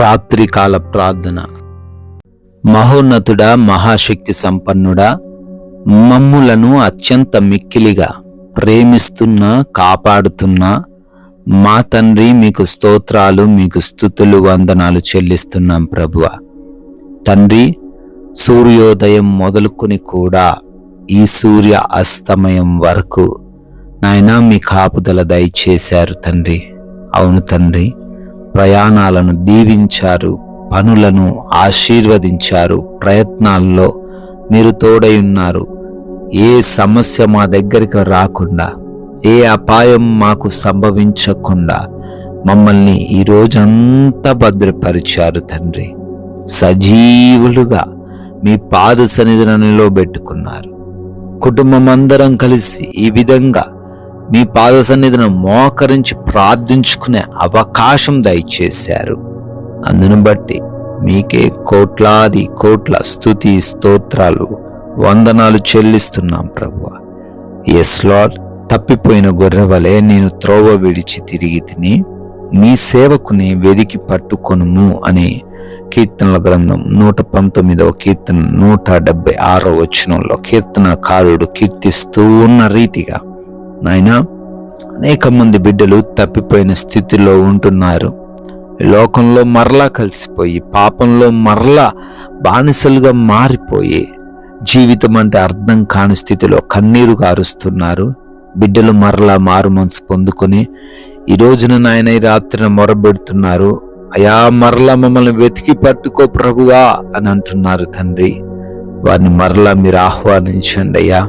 రాత్రికాల ప్రార్థన. మహోన్నతుడా, మహాశక్తి సంపన్నుడా, మమ్ములను అత్యంత మిక్కిలిగా ప్రేమిస్తున్న కాపాడుతున్న మా తండ్రి, మీకు స్తోత్రాలు, మీకు స్తుతులు, వందనాలు చెల్లిస్తున్నాం ప్రభువా. తండ్రి, సూర్యోదయం మొదలుకొని కూడా ఈ సూర్య అస్తమయం వరకు నాయనా మీ కాపుదల దయచేశారు తండ్రి. అవును తండ్రి, ప్రయాణాలను దీవించారు, పనులను ఆశీర్వదించారు, ప్రయత్నాల్లో మీరు తోడై ఉన్నారు. ఏ సమస్య మా దగ్గరికి రాకుండా, ఏ అపాయం మాకు సంభవించకుండా మమ్మల్ని ఈ రోజంతా భద్రపరిచారు తండ్రి. సజీవులుగా మీ పాద సన్నిధిలో పెట్టుకున్నారు. కుటుంబం అందరం కలిసి ఈ విధంగా మీ పాద సన్నిధిని మోకరించి ప్రార్థించుకునే అవకాశం దయచేశారు. అందును బట్టి మీకే కోట్లాది కోట్ల స్తుతి స్తోత్రాలు, వందనాలు చెల్లిస్తున్నాం ప్రభువా. ఎస్ లార్డ్, తప్పిపోయిన గొర్రెవలే నేను త్రోవ విడిచి తిరిగి తిని నీ సేవకుని వెదికి పట్టుకొనుము అని కీర్తనల గ్రంథం 119వ కీర్తన 176వ వచనంలో కీర్తనకారుడు కీర్తిస్తూ ఉన్న రీతిగా నాయనా, అనేక మంది బిడ్డలు తప్పిపోయిన స్థితిలో ఉంటున్నారు. లోకంలో మరలా కలిసిపోయి, పాపంలో మరలా బానిసలుగా మారిపోయి, జీవితం అంటే అర్థం కాని స్థితిలో కన్నీరు కారుస్తున్నారు. బిడ్డలు మరలా మారు మనసు పొందుకొని ఈ రోజున నాయన ఈ రాత్రిన మొరబెడుతున్నారు. అయా, మరలా మమ్మల్ని వెతికి పట్టుకో ప్రభువా అని అంటున్నారు తండ్రి. వారిని మరలా మీరు ఆహ్వానించండి అయ్యా.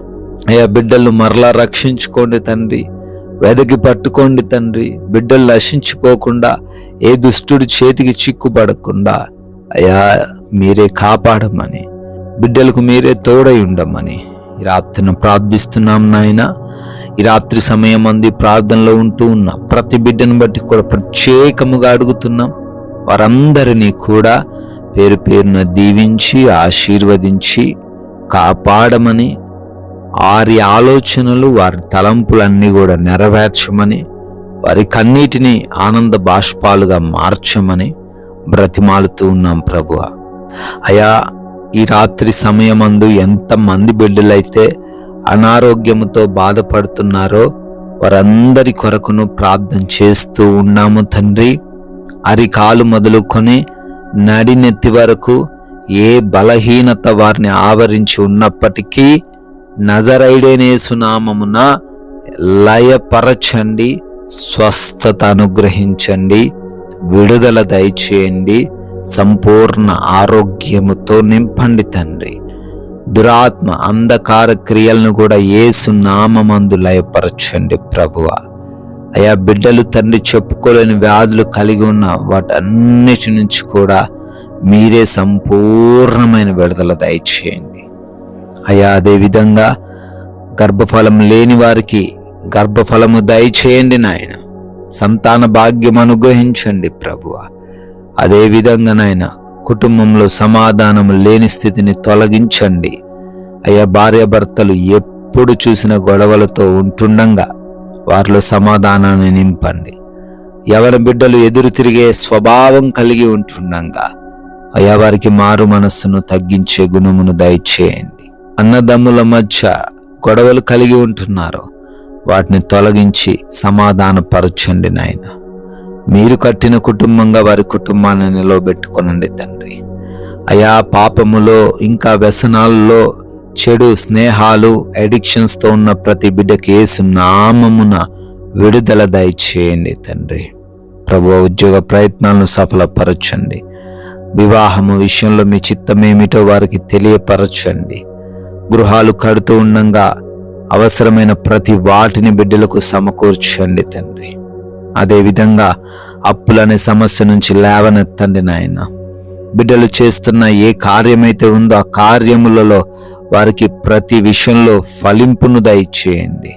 అయ్యా, బిడ్డలు మరలా రక్షించుకోండి తండ్రి, వెదకి పట్టుకోండి తండ్రి. బిడ్డలు నశించిపోకుండా, ఏ దుష్టుడి చేతికి చిక్కుపడకుండా అయ్యా మీరే కాపాడమని, బిడ్డలకు మీరే తోడై ఉండమని ఈ రాత్రిని ప్రార్థిస్తున్నాం నాయన. ఈ రాత్రి సమయం అంది ప్రార్థనలో ఉంటూ ఉన్న ప్రతి బిడ్డను బట్టి కూడా ప్రత్యేకముగా అడుగుతున్నాం. వారందరినీ కూడా పేరు పేరున దీవించి ఆశీర్వదించి కాపాడమని, వారి ఆలోచనలు, వారి తలంపులన్నీ కూడా నెరవేర్చమని, వారి కన్నీటిని ఆనంద బాష్పాలుగా మార్చమని బ్రతిమాలుతూ ఉన్నాం ప్రభువా. అయా, ఈ రాత్రి సమయమందు ఎంతమంది బిడ్డలైతే అనారోగ్యముతో బాధపడుతున్నారో వారందరి కొరకును ప్రార్థన చేస్తూ ఉన్నాము తండ్రి. అరికాలు మొదలుకొని నడినెత్తి వరకు ఏ బలహీనత వారిని ఆవరించి ఉన్నప్పటికీ నజరైడైన యేసు నామమున లయపరచండి, స్వస్థత అనుగ్రహించండి, విడుదల దయచేయండి, సంపూర్ణ ఆరోగ్యముతో నింపండి తండ్రి. దురాత్మ అంధకార క్రియలను కూడా యేసు నామమందు లయపరచండి ప్రభువా. అయా, బిడ్డలు తండ్రి చెప్పుకోలేని వ్యాధులు కలిగి ఉన్న వాటన్నిటి నుంచి కూడా మీరే సంపూర్ణమైన విడుదల దయచేయండి అయా. అదేవిధంగా గర్భఫలం లేని వారికి గర్భఫలము దయచేయండి నాయన. సంతాన భాగ్యం అనుగ్రహించండి ప్రభువా. అదేవిధంగా నాయన, కుటుంబంలో సమాధానం లేని స్థితిని తొలగించండి అయ్యా. భార్యాభర్తలు ఎప్పుడు చూసిన గొడవలతో ఉంటుండగా వారిలో సమాధానాన్ని నింపండి. ఎవరి బిడ్డలు ఎదురు తిరిగే స్వభావం కలిగి ఉంటుండగా అయ్యా వారికి మారు మనస్సును తగ్గించే గుణమును దయచేయండి. అన్నదమ్ముల మధ్య గొడవలు కలిగి ఉంటున్నారు, వాటిని తొలగించి సమాధానపరచండి నాయన. మీరు కట్టిన కుటుంబంగా వారి కుటుంబాన్ని నిలవబెట్టుకొనండి తండ్రి. అయా, పాపములో ఇంకా వ్యసనాల్లో, చెడు స్నేహాలు, అడిక్షన్స్తో ఉన్న ప్రతి బిడ్డకి యేసు నామమున విడుదల దయచేయండి తండ్రి. ప్రభువా, ఉద్యోగ ప్రయత్నాలను సఫలపరచండి. వివాహము విషయంలో మీ చిత్తమేమిటో వారికి తెలియపరచండి. గృహాలు కడుతూ ఉండగా అవసరమైన ప్రతి వాటిని బిడ్డలకు సమకూర్చండి తండ్రి. అదేవిధంగా అప్పులనే సమస్య నుంచి లేవనెత్తండి నాయన. బిడ్డలు చేస్తున్న ఏ కార్యమైతే ఉందో ఆ కార్యములలో వారికి ప్రతి విషయంలో ఫలింపును దయచేయండి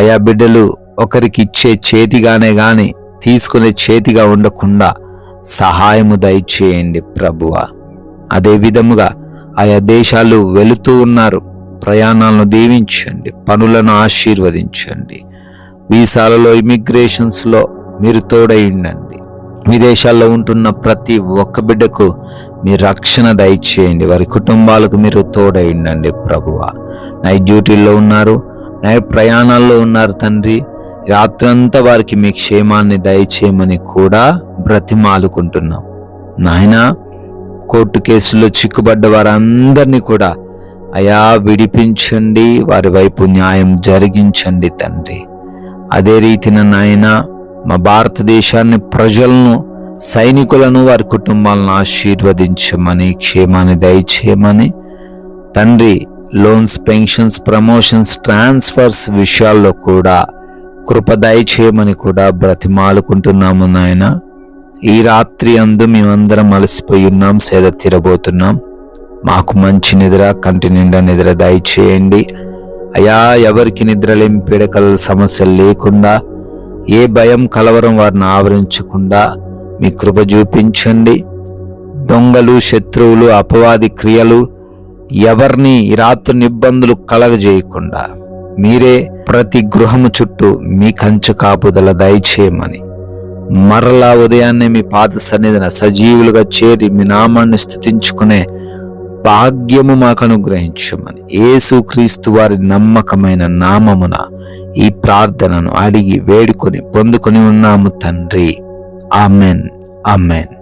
అయా. బిడ్డలు ఒకరికి ఇచ్చే చేతిగానే గాని తీసుకునే చేతిగా ఉండకుండా సహాయము దయచేయండి ప్రభువా. అదే విధముగా ఆయా దేశాలు వెళుతూ ఉన్నారు, ప్రయాణాలను దీవించండి, పనులను ఆశీర్వదించండి. వీసాలలో, ఇమిగ్రేషన్స్లో మీరు తోడై ఉండండి. విదేశాల్లో ఉంటున్న ప్రతి ఒక్క బిడ్డకు మీ రక్షణ దయచేయండి. వారి కుటుంబాలకు మీరు తోడైండండి ప్రభువా. నైట్ డ్యూటీల్లో ఉన్నారు, నైట్ ప్రయాణాల్లో ఉన్నారు తండ్రి. రాత్రంతా వారికి మీ క్షేమాన్ని దయచేయమని కూడా బ్రతిమాలుకుంటున్నాం నాయనా. కోర్టు కేసుల్లో చిక్కుబడ్డ వారందరినీ కూడా అయా విడిపించండి, వారి వైపు న్యాయం జరిగించండి తండ్రి. అదే రీతిన నాయన మా భారతదేశాన్ని, ప్రజలను, సైనికులను, వారి కుటుంబాలను ఆశీర్వదించమని, క్షేమాన్ని దయచేయమని తండ్రి. లోన్స్, పెన్షన్స్, ప్రమోషన్స్, ట్రాన్స్ఫర్స్ విషయాల్లో కూడా కృప దయచేయమని కూడా బ్రతిమాలుకుంటున్నాము నాయన. ఈ రాత్రి అందు మేమందరం అలసిపోయి ఉన్నాం, సేద తీరబోతున్నాం. మాకు మంచి నిద్ర, కంటి నిండా నిద్ర దయచేయండి అయా. ఎవరికి నిద్రలేమి, పీడకల సమస్యలు లేకుండా, ఏ భయం, కలవరం వారిని ఆవరించకుండా మీ కృప చూపించండి. దొంగలు, శత్రువులు, అపవాది క్రియలు ఎవరిని ఈ రాత్రి ఇబ్బందులు కలగజేయకుండా మీరే ప్రతి గృహము చుట్టూ మీ కంచె కాపుదల దయచేయమని, మరలా ఉదయాన్నే మీ పాద సన్నిధిన సజీవులుగా చేరి మీ నామాన్ని స్తుతించుకునే భాగ్యము మాకు అనుగ్రహించమని యేసుక్రీస్తు వారి నమ్మకమైన నామమున ఈ ప్రార్థనను అడిగి వేడుకొని పొందుకొని ఉన్నాము తండ్రి. Amen, amen.